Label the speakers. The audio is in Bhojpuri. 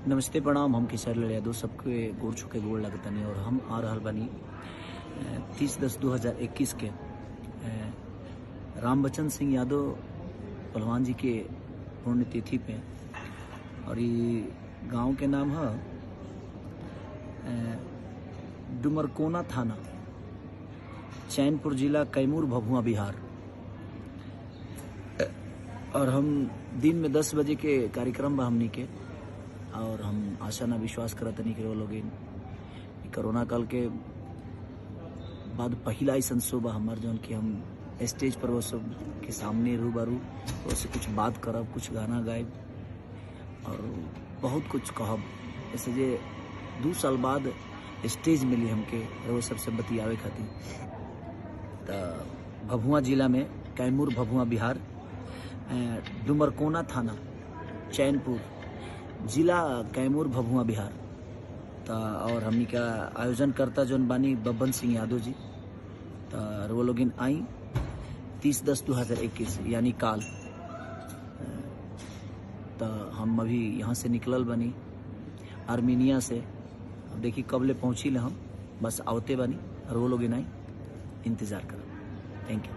Speaker 1: नमस्ते प्रणाम। हम किशोर लाल यादव सबके गोड़ छुके गोड़ लगतनी और हम आ रहल बनी 30/10/2021 के रामबचन सिंह यादव पहलवान जी के पुण्यतिथि पे। और ये गांव के नाम है डुमरकोना थाना, चैनपुर जिला, कैमूर, भभुआ, बिहार। और हम दिन में 10 बजे के कार्यक्रम बा हमनी के, और हम आशा ना विश्वास करतनी कि वो लोग कोरोना काल के बाद पहला ऐसा शो बा हमार जौन कि हम स्टेज पर वो सब के सामने रूबरू उससे कुछ बात करब, कुछ गाना गायब और बहुत कुछ कहब। ऐसे जे 2 साल बाद स्टेज मिली हमके वो सबसे बतियावे खातिर। तो भभुआ जिला में, कैमूर, भभुआ, बिहार, डुमरकोना थाना, चैनपुर जिला, कैमूर, भभुआ, बिहार। और हमनी का आयोजन करता जौन बानी बब्बन सिंह यादव जी। तो वो लोग आई 30/10/2021 यानी काल। तो हम अभी यहाँ से निकलल बनी आर्मीनिया से। अब देखी कब ले पहुँची ले, हम बस आवते बनी और वो लोग आई इंतज़ार कर। Thank you.